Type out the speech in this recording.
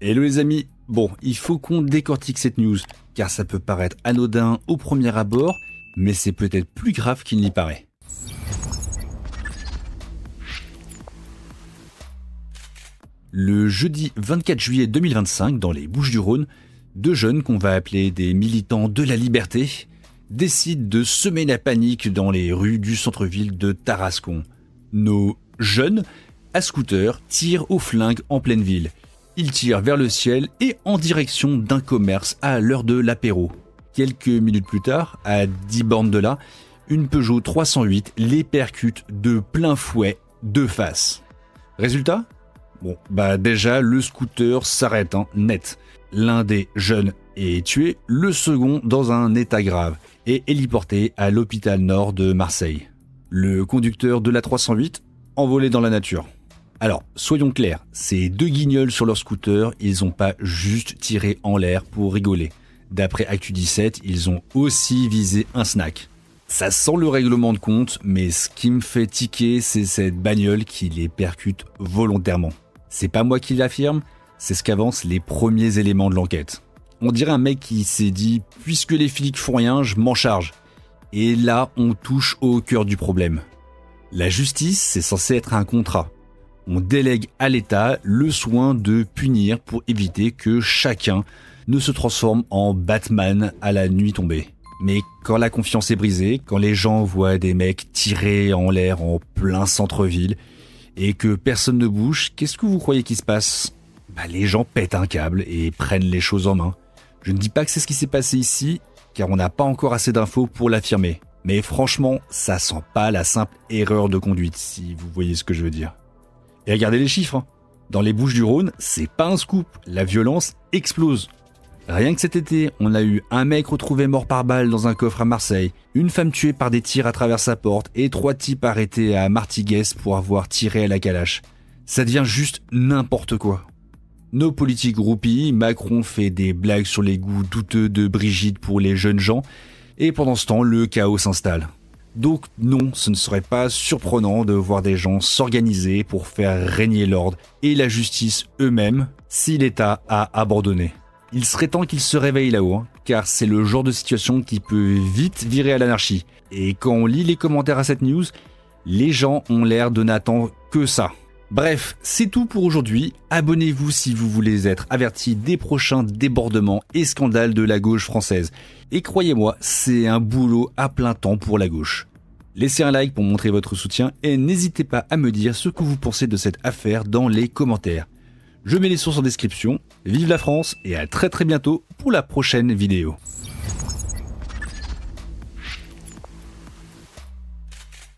Hello les amis, bon, il faut qu'on décortique cette news, car ça peut paraître anodin au premier abord, mais c'est peut-être plus grave qu'il n'y paraît. Le jeudi 24 juillet 2025, dans les Bouches-du-Rhône, deux jeunes qu'on va appeler des militants de la liberté décident de semer la panique dans les rues du centre-ville de Tarascon. Nos jeunes, à scooter, tirent au flingue en pleine ville. Ils tirent vers le ciel et en direction d'un commerce à l'heure de l'apéro. Quelques minutes plus tard, à 10 bornes de là, une Peugeot 308 les percute de plein fouet de face. Résultat ? Bon, déjà, le scooter s'arrête, net. L'un des jeunes est tué, le second dans un état grave et héliporté à l'hôpital nord de Marseille. Le conducteur de la 308 envolé dans la nature. Alors, soyons clairs, ces deux guignols sur leur scooter, ils n'ont pas juste tiré en l'air pour rigoler. D'après Actu17, ils ont aussi visé un snack. Ça sent le règlement de compte, mais ce qui me fait tiquer, c'est cette bagnole qui les percute volontairement. C'est pas moi qui l'affirme, c'est ce qu'avancent les premiers éléments de l'enquête. On dirait un mec qui s'est dit « puisque les flics font rien, je m'en charge ». Et là, on touche au cœur du problème. La justice, c'est censé être un contrat. On délègue à l'État le soin de punir pour éviter que chacun ne se transforme en Batman à la nuit tombée. Mais quand la confiance est brisée, quand les gens voient des mecs tirer en l'air en plein centre-ville et que personne ne bouge, qu'est-ce que vous croyez qui se passe ? Les gens pètent un câble et prennent les choses en main. Je ne dis pas que c'est ce qui s'est passé ici, car on n'a pas encore assez d'infos pour l'affirmer. Mais franchement, ça sent pas la simple erreur de conduite, si vous voyez ce que je veux dire. Et regardez les chiffres. Dans les Bouches-du-Rhône, c'est pas un scoop. La violence explose. Rien que cet été, on a eu un mec retrouvé mort par balle dans un coffre à Marseille, une femme tuée par des tirs à travers sa porte et 3 types arrêtés à Martigues pour avoir tiré à la calache. Ça devient juste n'importe quoi. Nos politiques groupies, Macron fait des blagues sur les goûts douteux de Brigitte pour les jeunes gens, et pendant ce temps, le chaos s'installe. Donc non, ce ne serait pas surprenant de voir des gens s'organiser pour faire régner l'ordre et la justice eux-mêmes si l'État a abandonné. Il serait temps qu'ils se réveillent là-haut, car c'est le genre de situation qui peut vite virer à l'anarchie. Et quand on lit les commentaires à cette news, les gens ont l'air de n'attendre que ça. Bref, c'est tout pour aujourd'hui. Abonnez-vous si vous voulez être averti des prochains débordements et scandales de la gauche française. Et croyez-moi, c'est un boulot à plein temps pour la gauche. Laissez un like pour montrer votre soutien et n'hésitez pas à me dire ce que vous pensez de cette affaire dans les commentaires. Je mets les sources en description. Vive la France et à très bientôt pour la prochaine vidéo.